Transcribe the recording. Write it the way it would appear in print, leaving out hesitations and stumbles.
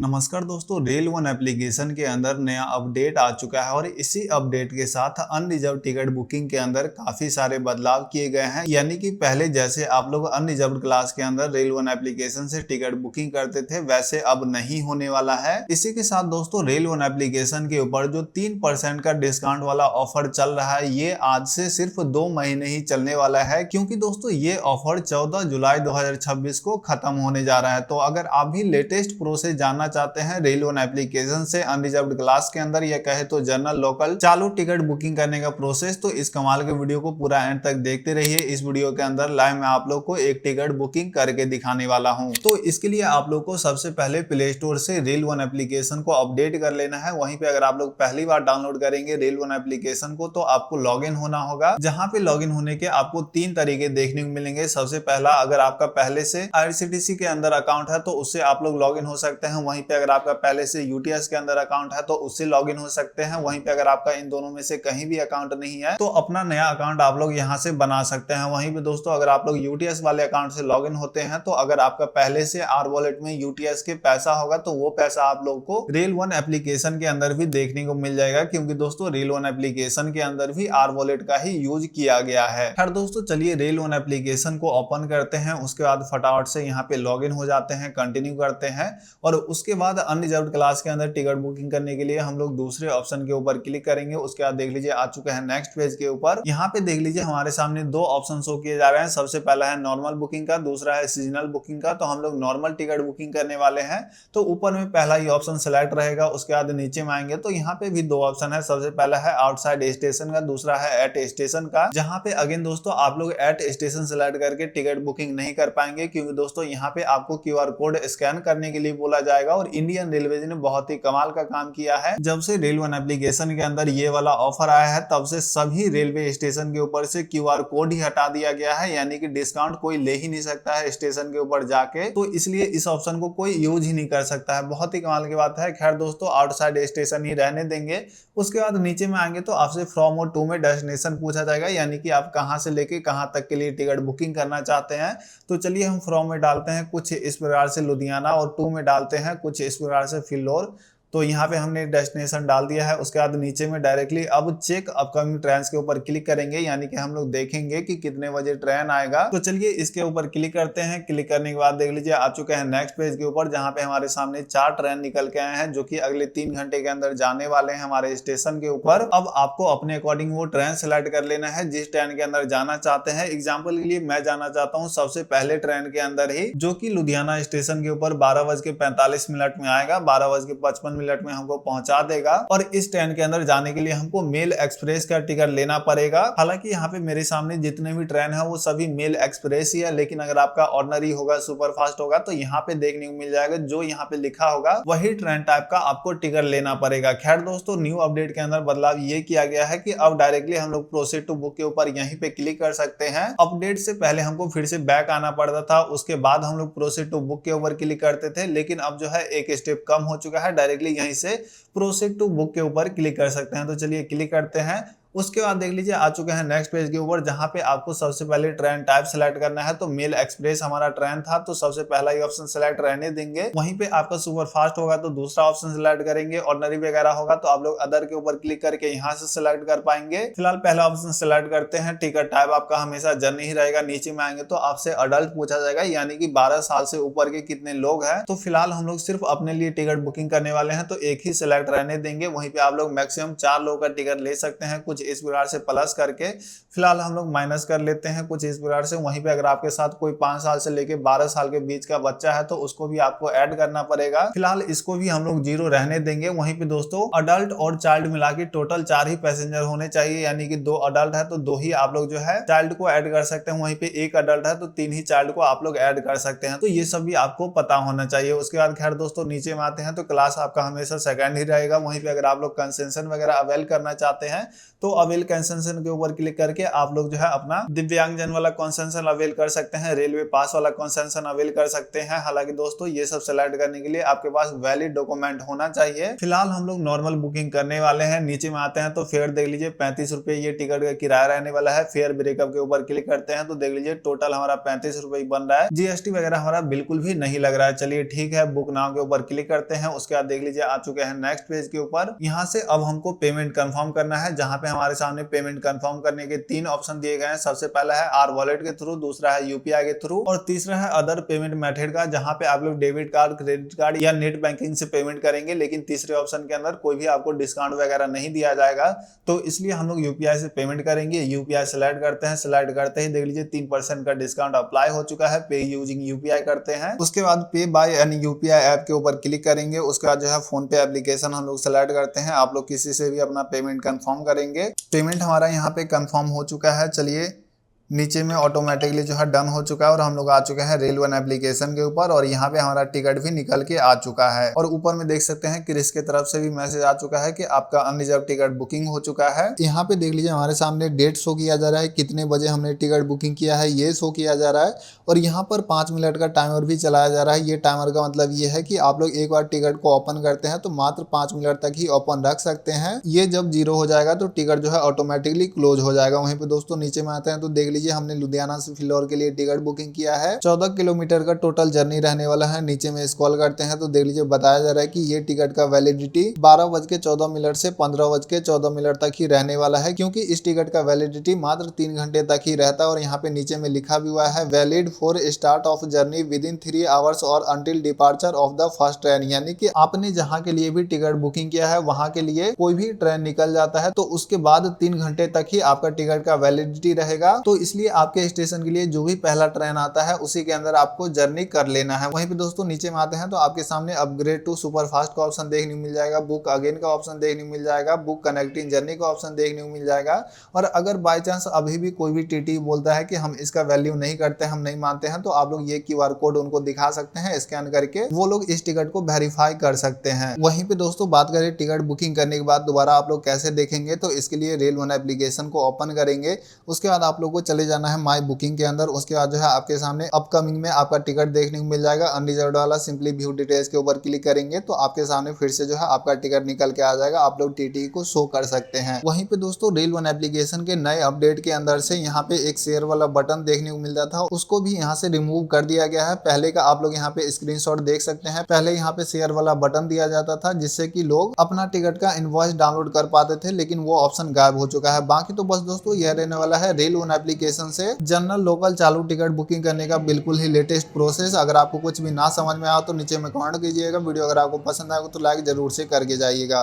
नमस्कार दोस्तों, rail one application के अंदर नया अपडेट आ चुका है और इसी अपडेट के साथ अनरिजर्व टिकट बुकिंग के अंदर काफी सारे बदलाव किए गए हैं। यानी कि पहले जैसे आप लोग अनरिजर्व क्लास के अंदर रेल वन एप्लीकेशन से टिकट बुकिंग करते थे, वैसे अब नहीं होने वाला है। इसी के साथ दोस्तों रेल वन एप्लीकेशन के ऊपर जो 3% का डिस्काउंट वाला ऑफर चल रहा है, ये आज से सिर्फ 2 महीने ही चलने वाला है, क्योंकि दोस्तों ये ऑफर 14 जुलाई 2026 को खत्म होने जा रहा है। तो अगर आप भी लेटेस्ट प्रोसेस जानना चाहते हैं रेल वन एप्लीकेशन से अनरिजर्व्ड क्लास के अंदर, या कहे तो जनरल लोकल चालू टिकट बुकिंग करने का प्रोसेस, तो इस कमाल के वीडियो को पूरा एंड तक देखते रहिए। इस वीडियो के अंदर लाइव मैं आप लोग को एक टिकट बुकिंग करके दिखाने वाला हूं। तो इसके लिए आप लोग को सबसे पहले प्ले स्टोर से रेल वन एप्लीकेशन को अपडेट कर लेना है। वहीं पे अगर आप लोग पहली बार डाउनलोड करेंगे रेल वन एप्लीकेशन को, तो आपको लॉग इन होना होगा, जहां पे लॉग इन होने के आपको 3 तरीके देखने को मिलेंगे। सबसे पहला, अगर आपका पहले से आईआरसीटीसी के अंदर अकाउंट है तो उससे आप लोग लॉग इन हो सकते हैं। वहीं पे अगर आपका पहले से यूटीएस के अंदर अकाउंट है तो उससे लॉगिन हो सकते हैं। वहीं पे अगर आपका इन दोनों में से कहीं भी अकाउंट नहीं है तो अपना नया अकाउंट आप लोग यहां से बना सकते हैं। वहीं पे दोस्तों अगर आप लोग यूटीएस वाले अकाउंट से लॉगिन होते हैं तो अगर आपका पहले से आर वॉलेट में यूटीएस के पैसा होगा तो वो पैसा आप लोग को रेल वन एप्लीकेशन के अंदर भी देखने को मिल जाएगा, क्योंकि दोस्तों रेल वन एप्लीकेशन के अंदर भी आर वॉलेट का ही यूज किया गया है। खैर दोस्तों, चलिए रेल वन एप्लीकेशन को ओपन करते हैं। उसके बाद फटाफट से यहाँ पे लॉगिन हो जाते हैं, कंटिन्यू करते हैं और उसके बाद अनरिजर्व्ड क्लास के अंदर टिकट बुकिंग करने के लिए हम लोग दूसरे ऑप्शन के ऊपर क्लिक करेंगे। उसके बाद देख लीजिए आ चुके हैं नेक्स्ट पेज के ऊपर। यहाँ पे देख लीजिए हमारे सामने 2 ऑप्शन शो किए जा रहे हैं। सबसे पहला है नॉर्मल बुकिंग का, दूसरा है सीजनल बुकिंग का। तो हम लोग नॉर्मल टिकट बुकिंग करने वाले हैं, तो ऊपर में पहला ही ऑप्शन सेलेक्ट रहेगा। उसके बाद नीचे में आएंगे तो यहाँ पे भी 2 ऑप्शन है। सबसे पहला है आउटसाइड स्टेशन का, दूसरा है एट स्टेशन का। जहाँ पे अगेन दोस्तों आप लोग एट स्टेशन सेलेक्ट करके टिकट बुकिंग नहीं कर पाएंगे, क्योंकि दोस्तों यहाँ पे आपको क्यूआर कोड स्कैन करने के लिए बोला जाएगा। और इंडियन रेलवे ने बहुत ही कमाल का काम किया है। जब से रेल वन एप्लीकेशन के अंदर ये वाला ऑफर आया है तब से सभी रेलवे स्टेशन के ऊपर से क्यूआर कोड ही हटा दिया गया है, यानी कि डिस्काउंट कोई ले ही नहीं सकता है स्टेशन के ऊपर जाके। तो इसलिए इस ऑप्शन को कोई यूज ही नहीं कर सकता है। बहुत ही कमाल की बात है। खैर दोस्तों, आउटसाइड स्टेशन ही रहने देंगे। उसके बाद नीचे में आएंगे तो आपसे फ्रॉम और टू में डेस्टिनेशन पूछा जाएगा, यानी कि आप कहां से लेके कहां तक के लिए टिकट बुकिंग करना चाहते हैं। तो चलिए हम फ्रॉम में डालते हैं कुछ इस प्रकार से लुधियाना, और टू में डालते हैं कुछ इस प्रकार से फिल्लोर। तो यहाँ पे हमने डेस्टिनेशन डाल दिया है। उसके बाद नीचे में डायरेक्टली अब चेक अपकमिंग ट्रेन के ऊपर क्लिक करेंगे, यानी कि हम लोग देखेंगे कि कितने बजे ट्रेन आएगा। तो चलिए इसके ऊपर क्लिक करते हैं। क्लिक करने के बाद देख लीजिए आ चुके हैं नेक्स्ट पेज के ऊपर, जहाँ पे हमारे सामने 4 ट्रेन निकल के आए हैं, जो कि अगले 3 घंटे के अंदर जाने वाले हैं हमारे स्टेशन के ऊपर। अब आपको अपने अकॉर्डिंग वो ट्रेन सेलेक्ट कर लेना है जिस ट्रेन के अंदर जाना चाहते हैं। एग्जाम्पल के लिए मैं जाना चाहता हूँ सबसे पहले ट्रेन के अंदर ही, जो की लुधियाना स्टेशन के ऊपर 12:45 में आएगा। 12:55 में हमको पहुंचा देगा। और इस ट्रेन के अंदर जाने के लिए हमको मेल एक्सप्रेस का टिकट लेना पड़ेगा। हालांकि यहाँ पे मेरे सामने जितने भी ट्रेन है वो सभी मेल एक्सप्रेस ही है, लेकिन अगर आपका ऑर्डिनरी होगा, सुपर फास्ट होगा, तो यहाँ पे देखने को मिल जाएगा जो यहाँ पे लिखा होगा वही ट्रेन टाइप का आपको टिकट लेना पड़ेगा। खैर दोस्तों, न्यू अपडेट के अंदर बदलाव ये किया गया है कि अब डायरेक्टली हम लोग प्रोसीड टू बुक के ऊपर यहीं पे क्लिक कर सकते हैं। अपडेट से पहले हमको फिर से बैक आना पड़ता था, उसके बाद हम लोग प्रोसीड टू बुक के ऊपर क्लिक करते थे। लेकिन अब जो है एक स्टेप कम हो चुका है, डायरेक्टली यहीं से प्रोसीड टू बुक के ऊपर क्लिक कर सकते हैं। तो चलिए क्लिक करते हैं। उसके बाद देख लीजिए आ चुके हैं नेक्स्ट पेज के ऊपर, जहां पे आपको सबसे पहले ट्रेन टाइप सेलेक्ट करना है। तो मेल एक्सप्रेस हमारा ट्रेन था, तो सबसे पहला ही ऑप्शन सेलेक्ट रहने देंगे। वहीं पे आपका सुपर फास्ट होगा तो दूसरा ऑप्शन सेलेक्ट करेंगे, ऑर्डिनरी वगैरह होगा तो आप लोग अदर के ऊपर क्लिक करके यहाँ से सेलेक्ट कर पाएंगे। फिलहाल पहला ऑप्शन सेलेक्ट करते हैं। टिकट टाइप आपका हमेशा जर्नी ही रहेगा। नीचे में आएंगे तो आपसे अडल्ट पूछा जाएगा, यानी कि 12 साल से ऊपर के कितने लोग हैं। तो फिलहाल हम लोग सिर्फ अपने लिए टिकट बुकिंग करने वाले हैं, तो एक ही सेलेक्ट रहने देंगे। वहीं पे आप लोग मैक्सिमम 4 लोगों का टिकट ले सकते हैं, कुछ इस प्रकार से प्लस करके। फिलहाल हम लोग माइनस कर लेते हैं कुछ इस प्रकार से। वहीं पे अगर आपके साथ कोई 5 साल से लेके 12 साल के बीच का बच्चा है तो उसको भी आपको ऐड करना पड़ेगा। फिलहाल इसको भी हम लोग 0 रहने देंगे। वहीं पे दोस्तों अडल्ट और चाइल्ड मिला के टोटल 4 ही पैसेंजर होने चाहिए, यानी कि 2 अडल्ट है तो 2 ही आप लोग जो है चाइल्ड को ऐड कर सकते हैं। वहीं पे 1 अडल्ट है तो 3 ही चाइल्ड को आप लोग ऐड कर सकते हैं। तो ये सब भी आपको पता होना चाहिए। उसके बाद खैर दोस्तों नीचे में आते हैं तो क्लास आपका हमेशा सेकंड ही रहेगा। वहीं पे अगर आप लोग कंसेशन वगैरह अवेल करना चाहते हैं तो अवेल कंसेशन के ऊपर क्लिक करके आप लोग जो है अपना दिव्यांगजन वाला कंसेशन अवेल कर सकते हैं, रेलवे पास वाला कंसेशन अवेल कर सकते हैं। हालांकि दोस्तों ये सब सेलेक्ट करने के लिए आपके पास वैलिड डॉक्यूमेंट होना चाहिए। फिलहाल हम लोग नॉर्मल बुकिंग करने वाले हैं। नीचे में आते हैं तो फेयर देख लीजिए 35 रुपए ये टिकट का किराया रहने वाला है। फेयर ब्रेकअप के ऊपर क्लिक करते हैं तो देख लीजिए टोटल हमारा 35 रुपए बन रहा है। जीएसटी वगैरह हमारा बिल्कुल भी नहीं लग रहा है। चलिए ठीक है, बुक नाउ के ऊपर क्लिक करते हैं। उसके बाद देख लीजिए आ चुके हैं नेक्स्ट पेज के ऊपर। यहाँ से अब हमको पेमेंट कंफर्म करना है, जहाँ पे हमारे सामने पेमेंट कंफर्म करने के 3 ऑप्शन दिए गए हैं। सबसे पहला है आर वॉलेट के थ्रू, दूसरा है यूपीआई के थ्रू और तीसरा है अदर पेमेंट मेथड का, जहाँ पे आप लोग डेबिट कार्ड, क्रेडिट कार्ड या नेट बैंकिंग से पेमेंट करेंगे। लेकिन तीसरे ऑप्शन के अंदर कोई भी आपको डिस्काउंट वगैरह नहीं दिया जाएगा, तो इसलिए हम लोग यूपीआई से पेमेंट करेंगे। यूपीआई सेलेक्ट करते हैं। सेलेक्ट करते ही देख लीजिए 3% का डिस्काउंट अप्लाई हो चुका है। पे यूजिंग यूपीआई करते हैं। उसके बाद पे बाय एनी यूपीआई ऐप के ऊपर क्लिक करेंगे। उसके बाद जो है फोन पे एप्लीकेशन हम लोग सेलेक्ट करते हैं। आप लोग किसी से भी अपना पेमेंट कंफर्म करेंगे। पेमेंट हमारा यहाँ पे कंफर्म हो चुका है। चलिए नीचे में ऑटोमेटिकली जो है डन हो चुका है और हम लोग आ चुके हैं रेल वन एप्लीकेशन के ऊपर और यहाँ पे हमारा टिकट भी निकल के आ चुका है। और ऊपर में देख सकते हैं क्रिस के तरफ से भी मैसेज आ चुका है कि आपका अनरिजर्व टिकट बुकिंग हो चुका है। यहाँ पे देख लीजिए हमारे सामने डेट शो किया जा रहा है, कितने बजे हमने टिकट बुकिंग किया है ये शो किया जा रहा है। और यहाँ पर 5 मिनट का टाइमर भी चलाया जा रहा है। ये टाइमर का मतलब ये है कि आप लोग एक बार टिकट को ओपन करते हैं तो मात्र 5 मिनट तक ही ओपन रख सकते हैं। ये जब 0 हो जाएगा तो टिकट जो है ऑटोमेटिकली क्लोज हो जाएगा। वहीं पे दोस्तों नीचे में आते हैं तो देख लीजिए हमने लुधियाना से फिलौर के लिए टिकट बुकिंग किया है। 14 किलोमीटर का टोटल जर्नी रहने वाला है। नीचे में स्क्रॉल करते हैं तो देख लीजिए बताया जा रहा है कि ये टिकट का वैलिडिटी 12:14 से 15:14 तक ही रहने वाला है, क्योंकि इस टिकट का वैलिडिटी मात्र 3 घंटे तक ही रहता है। और यहाँ पे नीचे में लिखा भी हुआ है valid for start of journey within 3 hours और until departure of the first train. यानी कि आपने जहाँ के लिए भी टिकट बुकिंग किया है वहां के लिए कोई भी ट्रेन निकल जाता है तो उसके बाद 3 घंटे तक ही आपका टिकट का वैलिडिटी रहेगा। तो इसलिए आपके स्टेशन के लिए जो भी पहला ट्रेन आता है उसी के अंदर आपको जर्नी कर लेना है। वहीं पे दोस्तों नीचे में आते हैं तो आपके सामने अपग्रेड टू सुपर फास्ट का ऑप्शन देखने को मिल जाएगा, बुक अगेन का ऑप्शन देखने को मिल जाएगा, बुक कनेक्टिंग जर्नी का ऑप्शन देखने को मिल जाएगा। और अगर बाय चांस अभी भी कोई भी टीटी बोलता है कि हम इसका वैल्यू नहीं करते, हम नहीं मानते हैं, तो आप लोग ये क्यूआर कोड उनको दिखा सकते हैं, स्कैन करके वो लोग इस टिकट को वेरीफाई कर सकते हैं। वहीं पे दोस्तों बात करें टिकट बुकिंग करने के बाद दोबारा आप लोग कैसे देखेंगे, तो इसके लिए रेल वन एप्लीकेशन को ओपन करेंगे। उसके बाद आप लोग को चले जाना है माई बुकिंग के अंदर। उसके बाद जो है आपके सामने अपकमिंग में आपका टिकट देखने को मिल जाएगा अनरिजर्व्ड वाला। सिंपली व्यू डिटेल्स के ऊपर क्लिक करेंगे तो आपके सामने फिर से जो है आपका टिकट निकल के आ जाएगा। आप लोग टीटी को शो कर सकते हैं। वहीं पे दोस्तों रेल वन एप्लीकेशन के नए अपडेट के अंदर से यहाँ पे एक शेयर वाला बटन देखने को मिलता था, उसको भी यहाँ से रिमूव कर दिया गया है। पहले का आप लोग यहाँ पे स्क्रीनशॉट देख सकते हैं। पहले यहाँ पे शेयर वाला बटन दिया जाता था जिससे कि लोग अपना टिकट का इनवॉइस डाउनलोड कर पाते थे, लेकिन वो ऑप्शन गायब हो चुका है। बाकी तो बस दोस्तों यह रहने वाला है रेल वन एप्लीकेशन से जनरल लोकल चालू टिकट बुकिंग करने का बिल्कुल ही लेटेस्ट प्रोसेस। अगर आपको कुछ भी ना समझ में आया तो नीचे में कमेंट कीजिएगा। वीडियो अगर आपको पसंद आएगा तो लाइक जरूर से करके जाइएगा।